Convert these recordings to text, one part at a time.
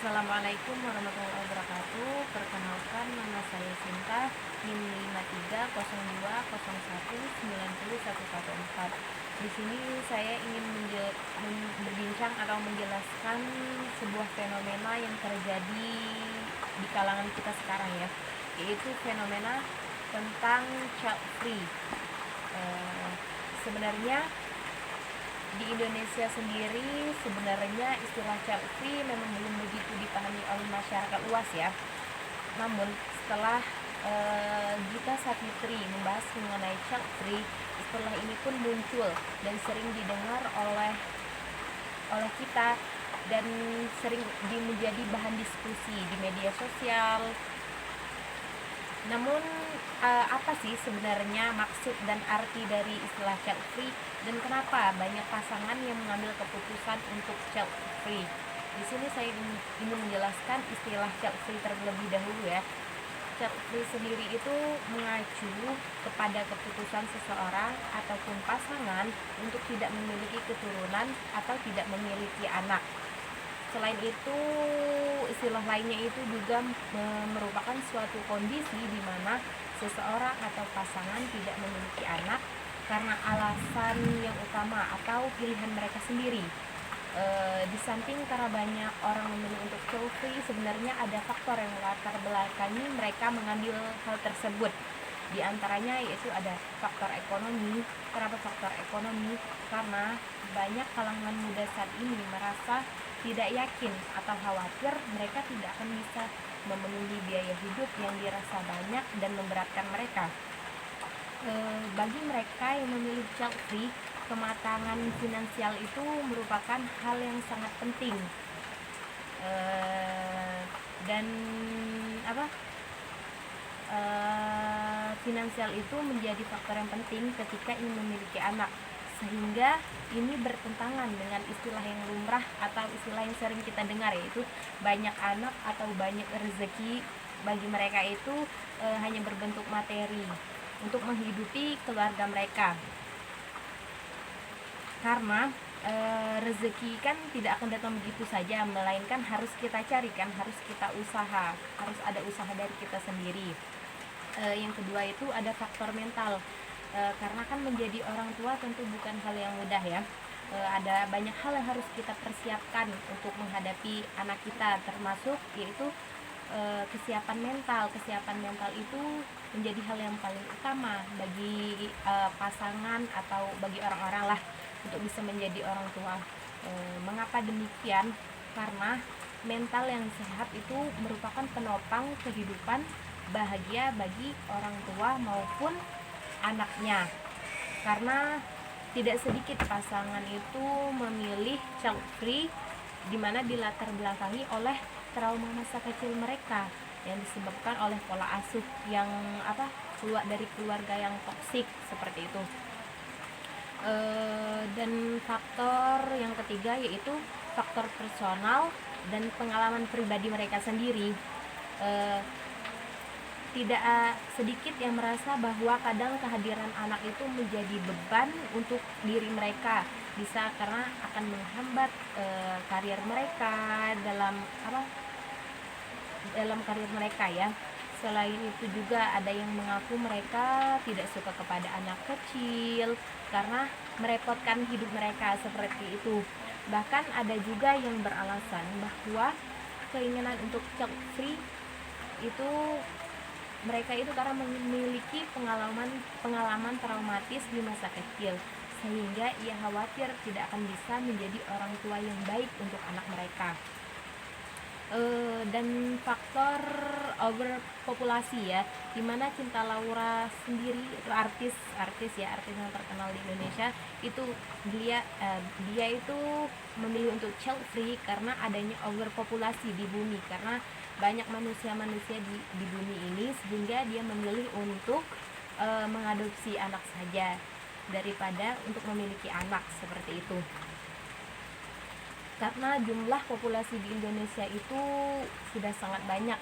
Assalamualaikum warahmatullahi wabarakatuh. Perkenalkan, nama saya Sinta, NIM 530101901114. Di sini saya ingin berbincang atau menjelaskan sebuah fenomena yang terjadi di kalangan kita sekarang ya, yaitu fenomena tentang child free. Sebenarnya di Indonesia sendiri sebenarnya istilah child free memang belum begitu dipahami oleh masyarakat luas ya. Namun setelah Gita Savitri membahas mengenai child free, istilah ini pun muncul dan sering didengar oleh kita dan sering menjadi bahan diskusi di media sosial. Namun apa sih sebenarnya maksud dan arti dari istilah child free dan kenapa banyak pasangan yang mengambil keputusan untuk child free? Di sini saya ingin menjelaskan istilah child free terlebih dahulu ya. Child free sendiri itu mengacu kepada keputusan seseorang ataupun pasangan untuk tidak memiliki keturunan atau tidak memiliki anak. Selain itu, istilah lainnya itu juga merupakan suatu kondisi di mana seseorang atau pasangan tidak memiliki anak karena alasan yang utama atau pilihan mereka sendiri. Di samping karena banyak orang memilih untuk child free, sebenarnya ada faktor yang melatar belakangi mereka mengambil hal tersebut. Di antaranya yaitu ada faktor ekonomi. Kenapa faktor ekonomi? Karena banyak kalangan muda saat ini merasa tidak yakin atau khawatir mereka tidak akan bisa memenuhi biaya hidup yang dirasa banyak dan memberatkan mereka. Bagi mereka yang memilih child free, kematangan finansial itu merupakan hal yang sangat penting. Dan finansial itu menjadi faktor yang penting ketika ingin memiliki anak, sehingga ini bertentangan dengan istilah yang lumrah atau istilah yang sering kita dengar, yaitu banyak anak atau banyak rezeki. Bagi mereka itu hanya berbentuk materi untuk menghidupi keluarga mereka, karena rezeki kan tidak akan datang begitu saja, melainkan harus kita carikan, harus kita usaha, harus ada usaha dari kita sendiri. Yang kedua itu ada faktor mental, karena kan menjadi orang tua tentu bukan hal yang mudah ya. Ada banyak hal yang harus kita persiapkan untuk menghadapi anak kita, termasuk yaitu kesiapan mental. Kesiapan mental itu menjadi hal yang paling utama bagi pasangan atau bagi orang-orang lah untuk bisa menjadi orang tua. Mengapa demikian? Karena mental yang sehat itu merupakan penopang kehidupan bahagia bagi orang tua maupun anaknya. Karena tidak sedikit pasangan itu memilih child free di mana dilatar belakangi oleh trauma masa kecil mereka yang disebabkan oleh pola asuh yang keluar dari keluarga yang toksik seperti itu. Dan faktor yang ketiga yaitu faktor personal dan pengalaman pribadi mereka sendiri. Tidak sedikit yang merasa bahwa kadang kehadiran anak itu menjadi beban untuk diri mereka, bisa karena akan menghambat karir mereka dalam karir mereka ya. Selain itu juga ada yang mengaku mereka tidak suka kepada anak kecil karena merepotkan hidup mereka seperti itu. Bahkan ada juga yang beralasan bahwa keinginan untuk child free itu mereka itu karena memiliki pengalaman traumatis di masa kecil, sehingga ia khawatir tidak akan bisa menjadi orang tua yang baik untuk anak mereka. Dan faktor overpopulasi ya, dimana Cinta Laura sendiri itu artis yang terkenal di Indonesia itu dia itu memilih untuk child free karena adanya overpopulasi di bumi, karena banyak manusia di bumi ini, sehingga dia memilih untuk mengadopsi anak saja daripada untuk memiliki anak seperti itu. Karena jumlah populasi di Indonesia itu sudah sangat banyak.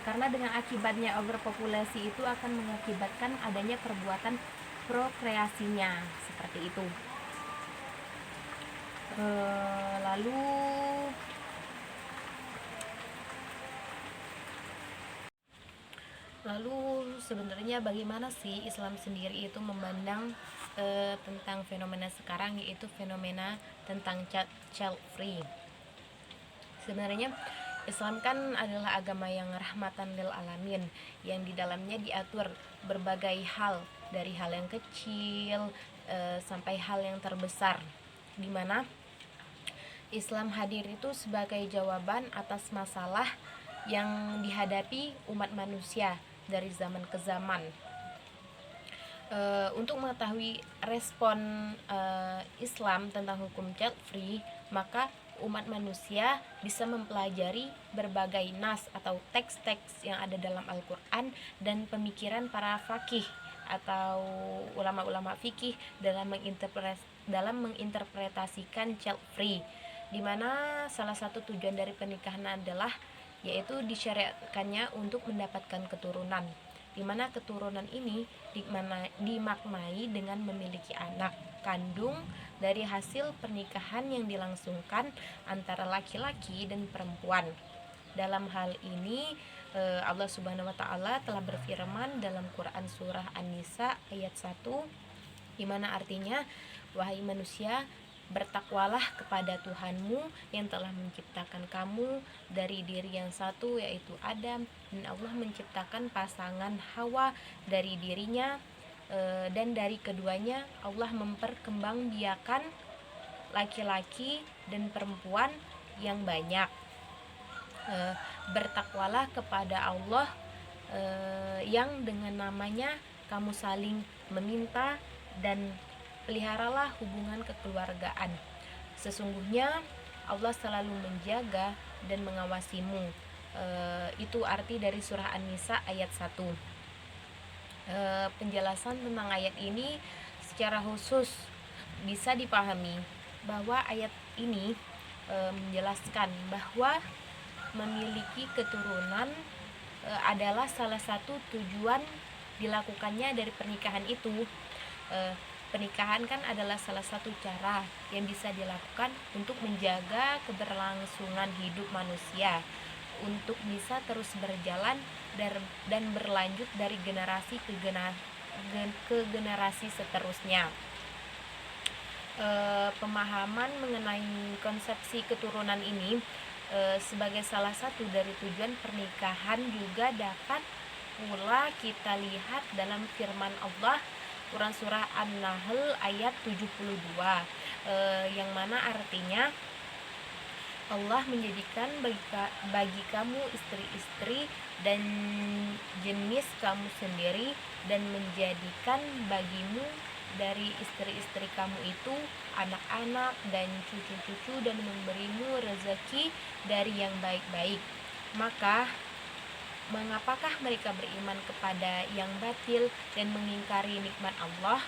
Karena dengan akibatnya overpopulasi itu akan mengakibatkan adanya perbuatan prokreasinya seperti itu. Lalu Lalu sebenarnya bagaimana sih Islam sendiri itu memandang tentang fenomena sekarang, yaitu fenomena tentang child free. Sebenarnya Islam kan adalah agama yang rahmatan lil alamin, yang di dalamnya diatur berbagai hal, dari hal yang kecil sampai hal yang terbesar, di mana Islam hadir itu sebagai jawaban atas masalah yang dihadapi umat manusia dari zaman ke zaman. Untuk mengetahui respon Islam tentang hukum child free, maka umat manusia bisa mempelajari berbagai nas atau teks-teks yang ada dalam Al-Quran dan pemikiran para faqih atau ulama-ulama fikih dalam menginterpretasikan child free, di mana salah satu tujuan dari pernikahan adalah yaitu disyariatkannya untuk mendapatkan keturunan, di mana keturunan ini dimaknai dengan memiliki anak kandung dari hasil pernikahan yang dilangsungkan antara laki-laki dan perempuan. Dalam hal ini Allah Subhanahu wa taala telah berfirman dalam Quran surah An-Nisa ayat 1, di mana artinya, wahai manusia, bertakwalah kepada Tuhanmu yang telah menciptakan kamu dari diri yang satu, yaitu Adam, dan Allah menciptakan pasangan Hawa dari dirinya, dan dari keduanya Allah memperkembangbiakan laki-laki dan perempuan yang banyak. Bertakwalah kepada Allah yang dengan namanya kamu saling meminta, dan peliharalah hubungan kekeluargaan. Sesungguhnya Allah selalu menjaga dan mengawasimu. Itu arti dari surah An-Nisa ayat 1. Penjelasan tentang ayat ini secara khusus bisa dipahami bahwa ayat ini menjelaskan bahwa memiliki keturunan adalah salah satu tujuan dilakukannya dari pernikahan itu. Pernikahan kan adalah salah satu cara yang bisa dilakukan untuk menjaga keberlangsungan hidup manusia, untuk bisa terus berjalan dan berlanjut dari generasi ke generasi seterusnya. Pemahaman mengenai konsepsi keturunan ini sebagai salah satu dari tujuan pernikahan juga dapat pula kita lihat dalam firman Allah Quran surah An-Nahl ayat 72, yang mana artinya Allah menjadikan bagi kamu istri-istri dan jenis kamu sendiri, dan menjadikan bagimu dari istri-istri kamu itu anak-anak dan cucu-cucu, dan memberimu rezeki dari yang baik-baik. Maka mengapakah mereka beriman kepada yang batil dan mengingkari nikmat Allah?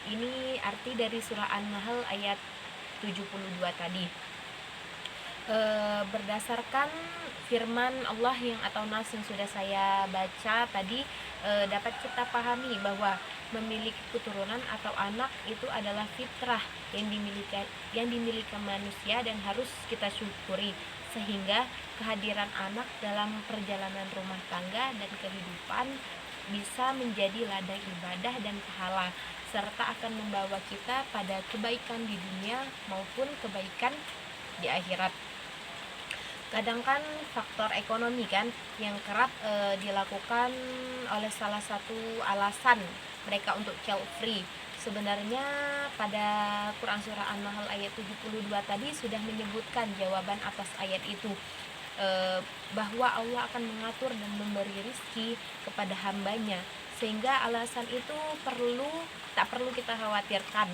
Ini arti dari surah An-Nahl ayat 72 tadi. Berdasarkan firman Allah atau nas yang sudah saya baca tadi, dapat kita pahami bahwa memiliki keturunan atau anak itu adalah fitrah yang dimiliki manusia dan harus kita syukuri, sehingga kehadiran anak dalam perjalanan rumah tangga dan kehidupan bisa menjadi ladang ibadah dan pahala, serta akan membawa kita pada kebaikan di dunia maupun kebaikan di akhirat. Kadang kan faktor ekonomi kan yang kerap dilakukan oleh salah satu alasan mereka untuk child free. Sebenarnya pada Quran surah An-Nahl ayat 72 tadi sudah menyebutkan jawaban atas ayat itu, bahwa Allah akan mengatur dan memberi rizki kepada hambanya, sehingga alasan itu tak perlu kita khawatirkan.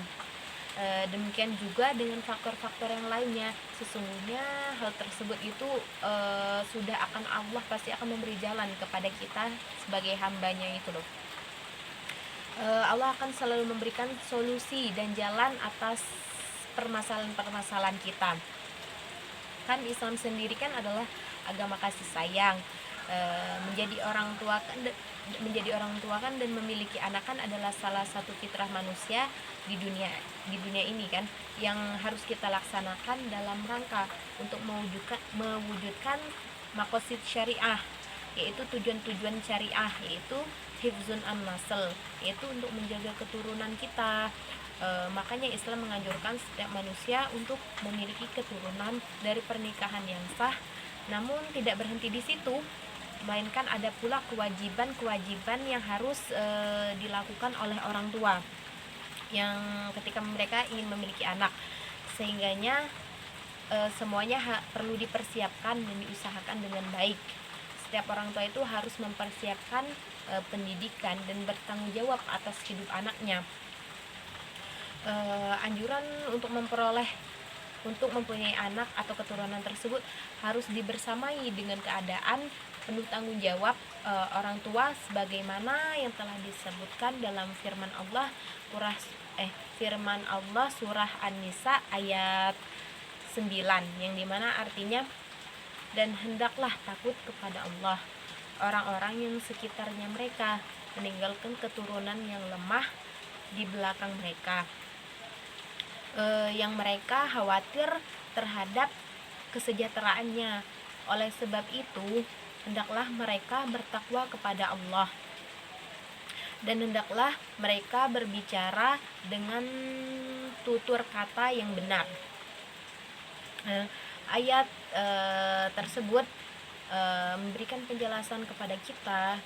Demikian juga dengan faktor-faktor yang lainnya, sesungguhnya hal tersebut itu sudah akan Allah pasti akan memberi jalan kepada kita sebagai hambanya itu loh. Allah akan selalu memberikan solusi dan jalan atas permasalahan-permasalahan kita. Kan Islam sendiri kan adalah agama kasih sayang. Menjadi orang tua kan dan memiliki anak kan adalah salah satu fitrah manusia di dunia ini kan, yang harus kita laksanakan dalam rangka untuk mewujudkan maqasid syariah, yaitu tujuan-tujuan syariah, yaitu hifzun an-nasl, yaitu untuk menjaga keturunan kita. Makanya Islam menganjurkan setiap manusia untuk memiliki keturunan dari pernikahan yang sah. Namun tidak berhenti di situ, melainkan ada pula kewajiban-kewajiban yang harus dilakukan oleh orang tua yang ketika mereka ingin memiliki anak, sehingganya semuanya perlu dipersiapkan dan diusahakan dengan baik. Setiap orang tua itu harus mempersiapkan pendidikan dan bertanggung jawab atas hidup anaknya. Anjuran untuk mempunyai anak atau keturunan tersebut harus dibersamai dengan keadaan penuh tanggung jawab orang tua, sebagaimana yang telah disebutkan dalam firman Allah surah An-Nisa ayat 9, yang dimana artinya, dan hendaklah takut kepada Allah orang-orang yang sekitarnya mereka, meninggalkan keturunan yang lemah di belakang mereka, yang mereka khawatir terhadap kesejahteraannya. Oleh sebab itu, hendaklah mereka bertakwa kepada Allah, dan hendaklah mereka berbicara dengan tutur kata yang benar. Ayat tersebut memberikan penjelasan kepada kita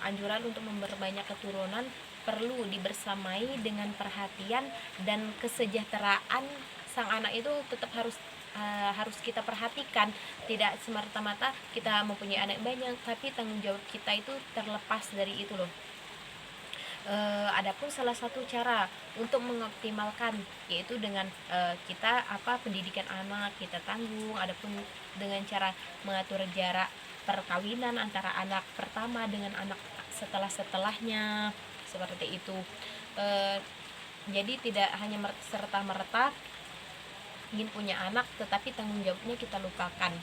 anjuran untuk memperbanyak keturunan perlu dibersamai dengan perhatian, dan kesejahteraan sang anak itu tetap harus kita perhatikan. Tidak semata-mata kita mempunyai anak banyak tapi tanggung jawab kita itu terlepas dari itu loh. Adapun salah satu cara untuk mengoptimalkan, yaitu dengan kita pendidikan anak kita tanggung. Adapun dengan cara mengatur jarak perkawinan antara anak pertama dengan anak setelahnya, seperti itu. Jadi tidak hanya serta-merta ingin punya anak tetapi tanggung jawabnya kita lupakan.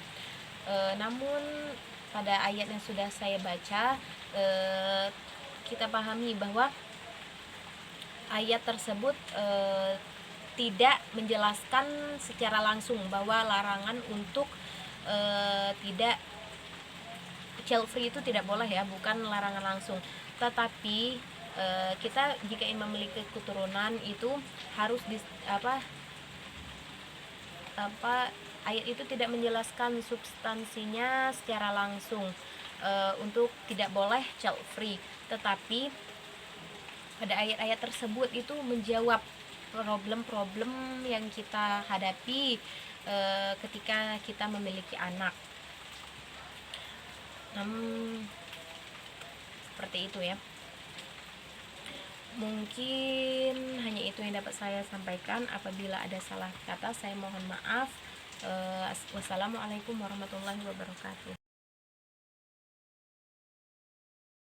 Namun pada ayat yang sudah saya baca, kita pahami bahwa ayat tersebut tidak menjelaskan secara langsung bahwa larangan untuk tidak child free itu tidak boleh ya, bukan larangan langsung. Tetapi kita jika ingin memiliki keturunan itu harus ayat itu tidak menjelaskan substansinya secara langsung untuk tidak boleh child free, tetapi pada ayat-ayat tersebut itu menjawab problem-problem yang kita hadapi ketika kita memiliki anak. Seperti itu ya. Mungkin hanya itu yang dapat saya sampaikan. Apabila ada salah kata, saya mohon maaf. Wassalamualaikum warahmatullahi wabarakatuh.